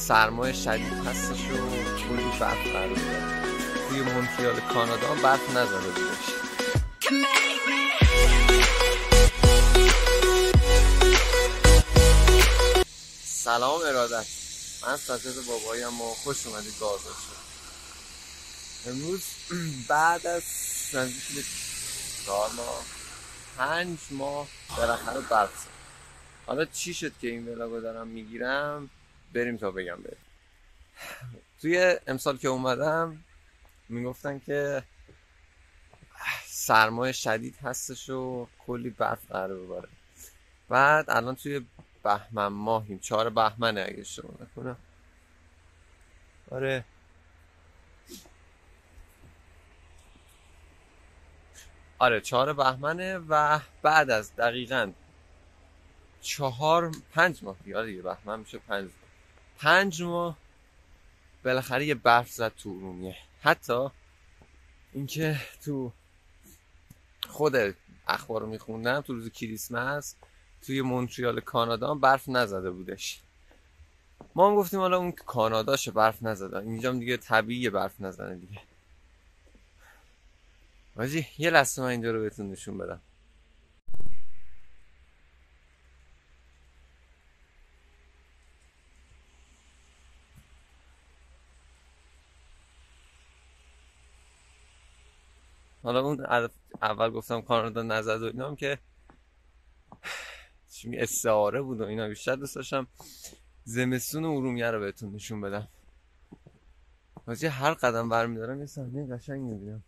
سرمای شدید هستش و کلی برف قرار داره. توی مونتریال کانادا هم برف نزده بودش. سلام ارادت، من سجاد باباییم و خوش اومدید به آزاد شد. امروز بعد از نزدیک 4 ماه 5 ماه بالاخره برف زد. حالا چی شد که این ولاگو دارم میگیرم؟ بریم تا بگم. توی امسال که اومدم میگفتن که سرمای شدید هستش و کلی برف قراره بباره. بعد الان توی بهمن ماهیم، 4 بهمنه اگه اشتباه نکنم. آره 4 بهمنه و بعد از دقیقاً 5 ماه دیگه بهمن میشه 5 ماه بالاخره یه برف زد تو ارومیه. حتی اینکه تو خود اخبار رو میخوندم تو روز کریسمس توی مونتریال کانادا هم برف نزده بودش. ما هم گفتیم حالا اون کاناداشه برف نزده، اینجا هم دیگه طبیعیه برف نزنه دیگه. واجی یه لحظه من اینجا رو بهتون نشون بدم. حالا اون اول گفتم کانادا نزد و اینا هم که استعاره بود و اینا، بیشتر دوست داشتم زمستون ارومیه رو بهتون نشون بدم. واجی هر قدم برمیدارم یه صحنه قشنگ میبینم.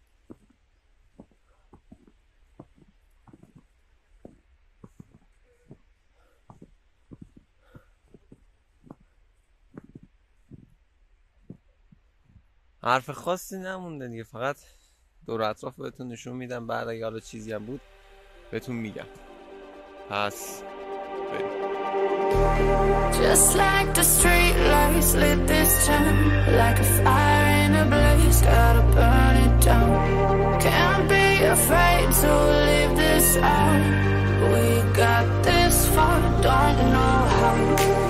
حرف خاصی نمونده دیگه، فقط دور اطراف بهتون نشون میدم. بعد اگه حالا چیزی هم بود بهتون میگم. پس بریم. Just like the street lights lit this town, like a fire in a blaze, gotta burn it down. Can't be afraid to leave this out. We got this far, don't know how.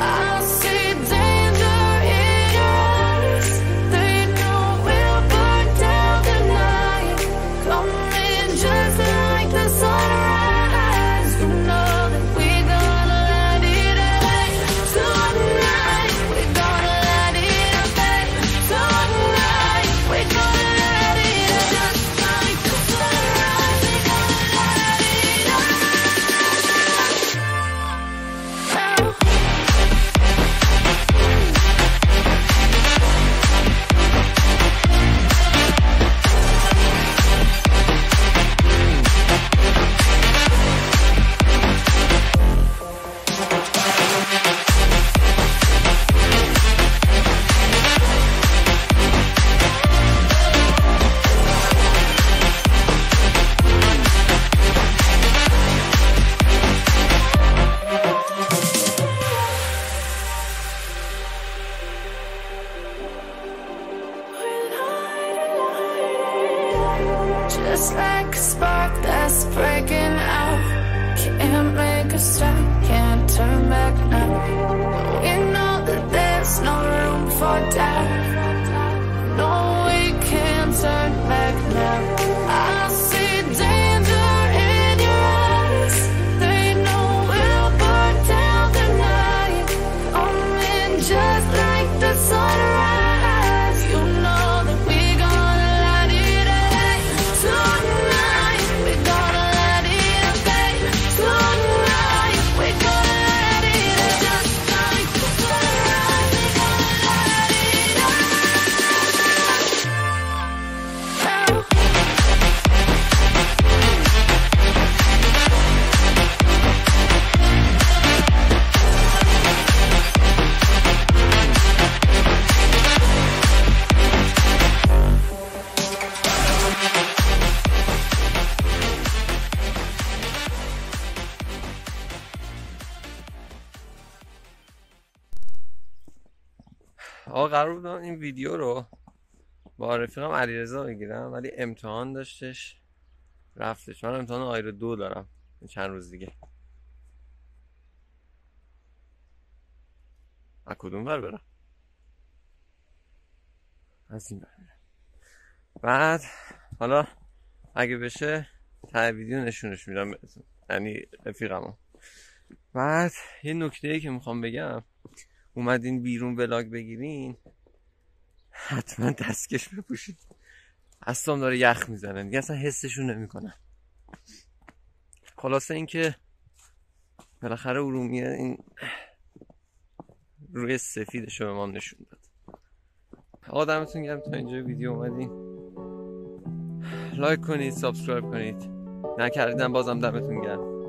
I see danger in your eyes. They know we'll burn down the night. Coming just like the sunrise. You know that we're gonna let it out. Tonight, we're gonna let it out. Tonight, we're gonna let it out. Just like the sunrise, we're gonna let it out. Just like a spark that's breaking out. Can't make a stop, can't turn back now. We know that there's no room for doubt. No, we can't turn back now. I see danger in your eyes. They know we'll burn down the night. Coming just like the sunrise. You know that we're gonna let it out. Tonight, we're gonna let it out. Tonight, we're gonna let it out. Just like the sunrise, we're gonna let it out. آقا قرار بود این ویدیو رو با رفیقم علیرضا بگیرم، ولی امتحان داشتش رفتش. من امتحان آیرو 2 دارم چند روز دیگه. از کدوم ور برم؟ از این برمیره. بعد حالا اگه بشه ته ویدیو نشونش میدم بهتون، یعنی رفیقمو. بعد یه نکته‌ای که میخوام بگم، اومدین بیرون ولاگ بگیرین حتما دستکش بپوشید. اصلا داره یخ میزنه دیگه، اصلا حسشون نمیکنن. خلاصه این که بالاخره ارومیه این روی سفیدشو به ما نشون داد. آقا دمتون گرم تا اینجا ویدیو اومدین. لایک کنید، سابسکرایب کنید، نکردیدم بازم دمتون گرم.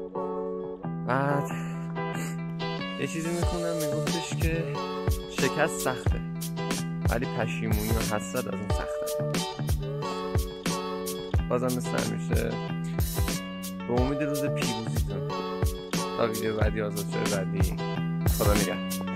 بعد یه چیزی میخوندم میگفتش که شکست سخته ولی پشیمونی و حسرت از اون سخته. بازم مثل همیشه به امید روز پیروزیتون تا ویدیو بعدی، آزاد شده بعدی، خدا نگهدار.